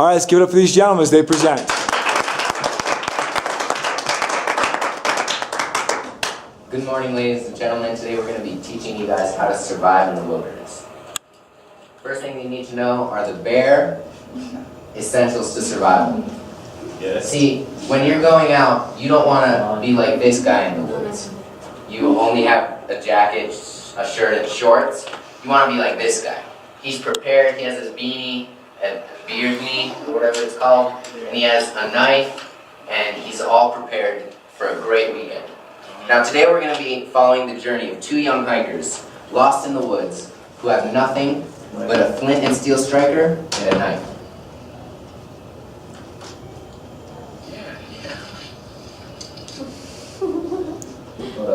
All right, let's give it up for these gentlemen as they present. Good morning, ladies and gentlemen. Today we're going to be teaching you guys how to survive in the wilderness. First thing you need to know are the bare essentials to survival. Yes. See, when you're going out, you don't want to be like this guy in the woods. You only have a jacket, a shirt, and shorts. You want to be like this guy. He's prepared, he has his beanie, a beard knee, or whatever it's called, and he has a knife, and he's all prepared for a great weekend. Now today we're going to be following the journey of two young hikers lost in the woods who have nothing but a flint and steel striker and a knife.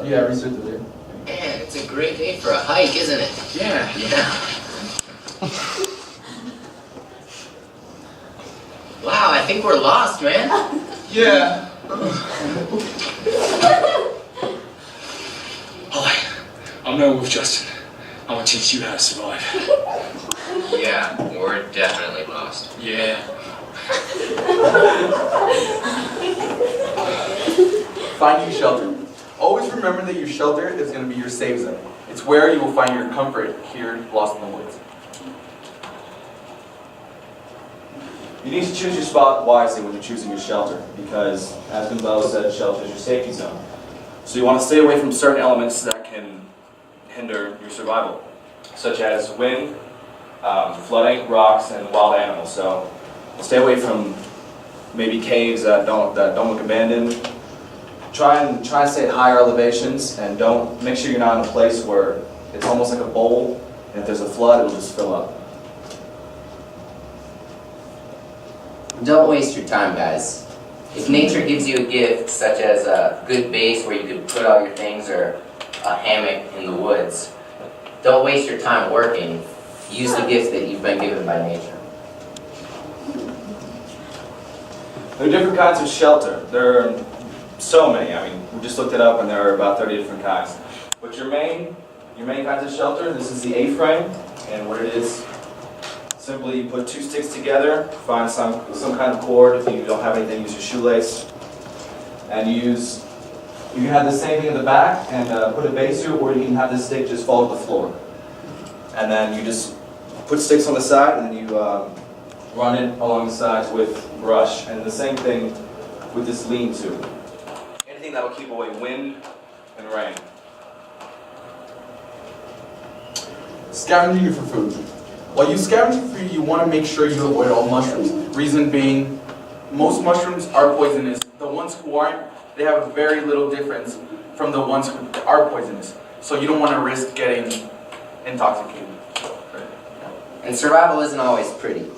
Yeah, research it there. Man, it's a great day for a hike, isn't it? Yeah. Wow, I think we're lost, man. Yeah. Hi, I'm Noah with Justin. I want to teach you how to survive. Yeah, we're definitely lost. Yeah. Finding shelter. Always remember that your shelter is going to be your safe zone. It's where you will find your comfort here, lost in the woods. You need to choose your spot wisely when you're choosing your shelter, because, as Gonzalo said, shelter is your safety zone. So you want to stay away from certain elements that can hinder your survival, such as wind, flooding, rocks, and wild animals. So stay away from maybe caves that don't look abandoned. Try and stay at higher elevations, and make sure you're not in a place where it's almost like a bowl, and if there's a flood, it'll just fill up. Don't waste your time, guys. If nature gives you a gift, such as a good base where you could put all your things or a hammock in the woods, don't waste your time working. Use the gift that you've been given by nature. There are different kinds of shelter. There are so many. I mean, we just looked it up, and there are about 30 different kinds. But your main kinds of shelter, this is the A-frame, and what it is, simply you put two sticks together, find some kind of cord. If you don't have anything, use your shoelace, and you can have the same thing in the back and put a base through, or you can have this stick just fall to the floor, and then you just put sticks on the side, and then you run it along the sides with brush, and the same thing with this lean-to. Anything that will keep away wind and rain. Scavenging for food. While you scavenge for food, you want to make sure you avoid all mushrooms. Reason being, most mushrooms are poisonous. The ones who aren't, they have very little difference from the ones who are poisonous. So you don't want to risk getting intoxicated. And survival isn't always pretty.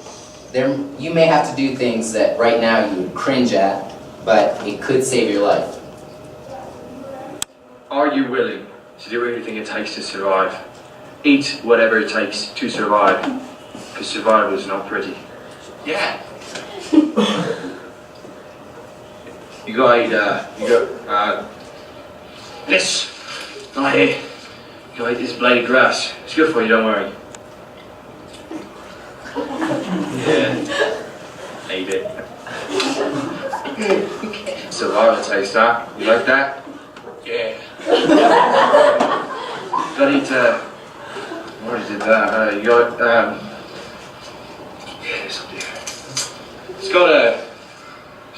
You may have to do things that right now you would cringe at, but it could save your life. Are you willing to do everything it takes to survive? Eat whatever it takes to survive, because survival is not pretty. Yeah. You gotta eat, this right here. You gotta eat this blade of grass. It's good for you, don't worry. Yeah. Eat it. Survival taste, huh? You like that? Yeah. You gotta eat, what is it? You got, yeah, this up there. It's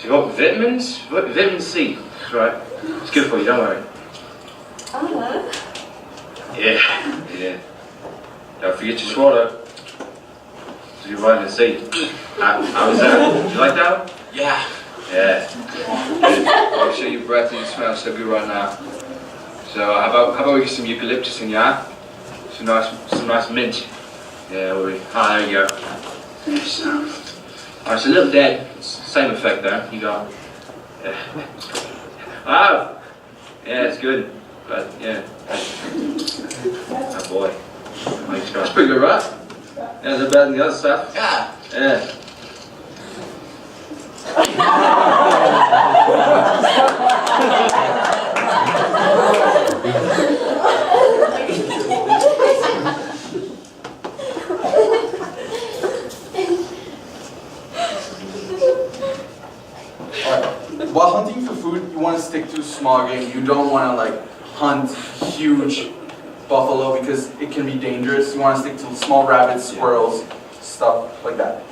got vitamins, vitamin C, that's right. It's good for you, don't worry. Yeah. Don't forget to swallow. So you're vitamin C. How was that? Did you like that one? Yeah. Yeah. Good. I'll show you breath and you smell so good right now. So how about we get some eucalyptus in your eye? Some nice mint. Yeah, there you go. So, alright, it's a little dead. Same effect there. You got. Yeah. Oh! Yeah, it's good. But, yeah. Oh boy. That's pretty good, right? Yeah, is it better than the other stuff? Yeah. Yeah. stick to small game. You don't want to like hunt huge buffalo because it can be dangerous. You want to stick to small rabbits, squirrels, stuff like that.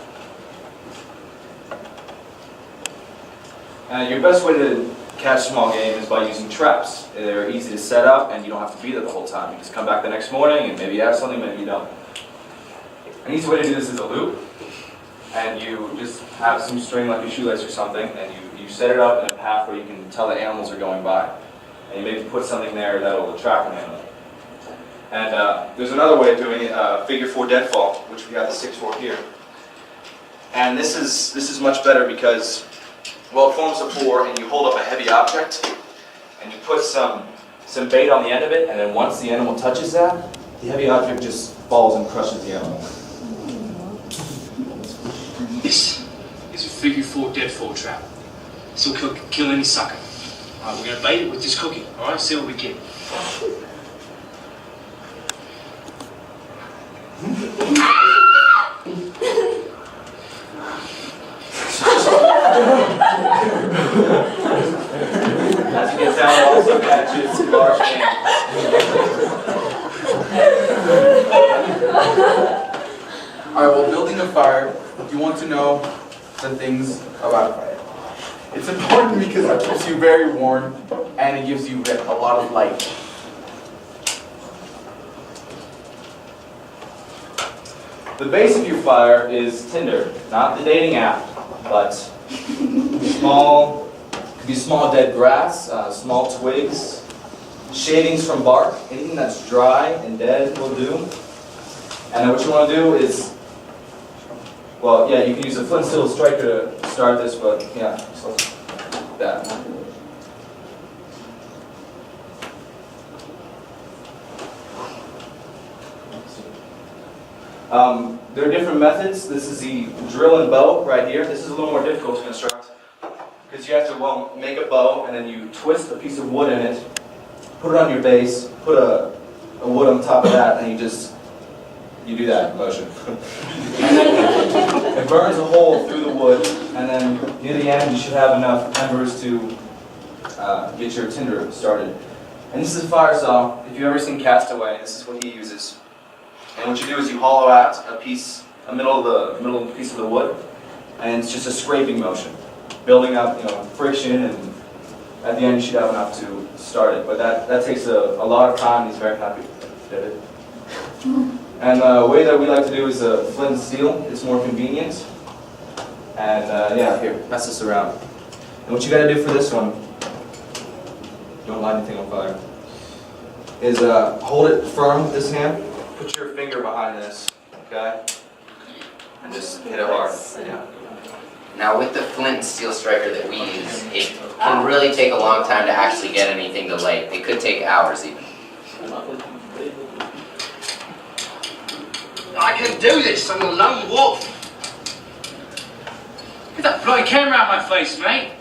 Your best way to catch small game is by using traps. They're easy to set up and you don't have to be there the whole time. You just come back the next morning and maybe you have something, maybe you don't. An easy way to do this is a loop. And you just have some string like a shoelace or something and you set it up in a path where you can tell that animals are going by. And you maybe put something there that will attract an animal. And there's another way of doing it, figure 4 deadfall, which we have the 6-4 here. And this is much better because, well, it forms a 4 and you hold up a heavy object and you put some bait on the end of it, and then once the animal touches that, the heavy object just falls and crushes the animal. This is a figure 4 deadfall trap. This will kill any sucker. Alright, we're going to bait it with this cookie. Alright, see what we get. As you can tell, it also catches large game. Alright, well, building a fire, you want to know the things about a fire. It's important because it keeps you very warm and it gives you a lot of light. The base of your fire is tinder, not the dating app, but small, could be small dead grass, small twigs, shavings from bark, anything that's dry and dead will do. And then what you want to do is, well, yeah, you can use a flint steel striker to start this, but yeah, just like that. There are different methods. This is the drill and bow right here. This is a little more difficult to construct because you have to, well, make a bow and then you twist a piece of wood in it, put it on your base, put a wood on top of that, and you do that motion. And then it burns a hole through the wood, and then near the end you should have enough embers to get your tinder started. And this is a fire saw. If you've ever seen Castaway, this is what he uses. And what you do is you hollow out a middle piece of the wood, and it's just a scraping motion, building up, friction, and at the end you should have enough to start it. But that takes a lot of time. He's very happy did it. And the way that we like to do is flint and steel. It's more convenient. And yeah, here, pass this around. And what you got to do for this one, don't light anything on fire, is hold it firm with this hand. Put your finger behind this, okay? And just hit it hard. Yeah. Now with the flint and steel striker that we use, it can really take a long time to actually get anything to light. It could take hours even. I can do this, I'm a lone wolf. Get that bloody camera out of my face, mate.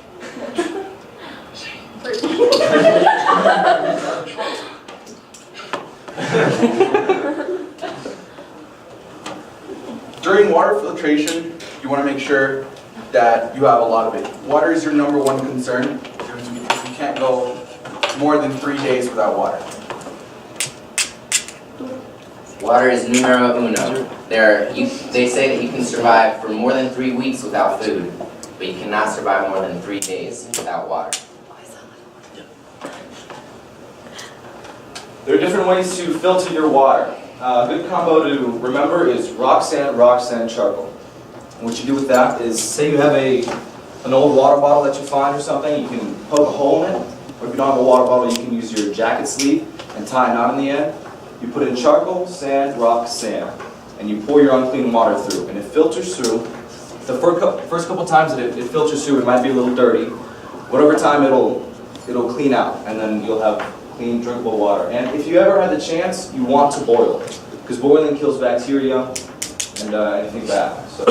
During water filtration, you want to make sure that you have a lot of it. Water is your #1 concern because you can't go more than 3 days without water. Water is numero uno. They say that you can survive for more than 3 weeks without food, but you cannot survive more than 3 days without water. There are different ways to filter your water. A good combo to remember is rock sand, charcoal. And what you do with that is, say you have an old water bottle that you find or something, you can poke a hole in it, or if you don't have a water bottle, you can use your jacket sleeve and tie a knot in the end. You put in charcoal, sand, rock, sand, and you pour your unclean water through, and it filters through. The first couple times that it filters through, it might be a little dirty, but over time it'll clean out, and then you'll have clean, drinkable water. And if you ever had the chance, you want to boil it, because boiling kills bacteria and anything bad. So.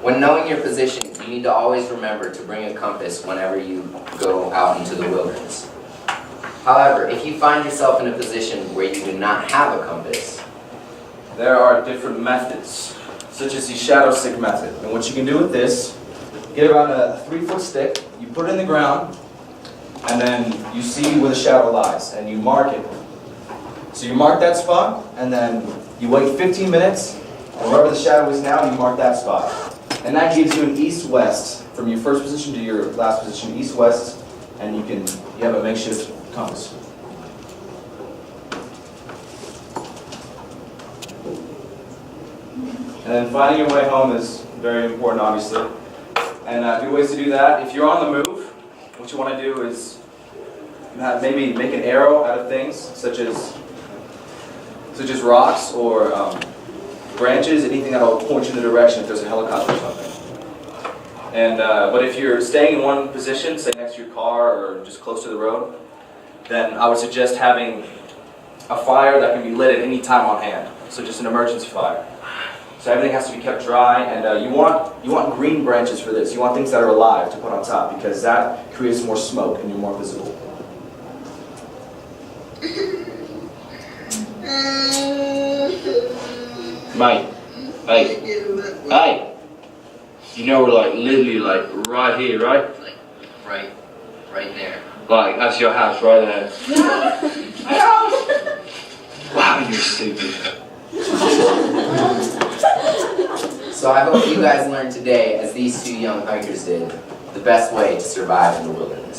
When knowing your position, you need to always remember to bring a compass whenever you go out into the wilderness. However, if you find yourself in a position where you do not have a compass, There are different methods. such as the shadow stick method. And what you can do with this, get around a 3-foot stick, you put it in the ground, and then you see where the shadow lies, and you mark it. So you mark that spot, and then you wait 15 minutes, and wherever the shadow is now, you mark that spot. And that gives you an east-west, from your first position to your last position, east-west, and you have a makeshift compass. And then finding your way home is very important, obviously. And a few ways to do that. If you're on the move, what you want to do is maybe make an arrow out of things, such as rocks or branches, anything that will point you in the direction if there's a helicopter or something. And but if you're staying in one position, say next to your car or just close to the road, then I would suggest having a fire that can be lit at any time on hand. So just an emergency fire. So everything has to be kept dry, and you want green branches for this. You want things that are alive to put on top, because that creates more smoke and you're more visible. Mate, hey, you know we're like literally like right here, right? Like, right there. Like, that's your house right there. Wow, you're stupid. So I hope you guys learned today, as these two young hikers did, the best way to survive in the wilderness.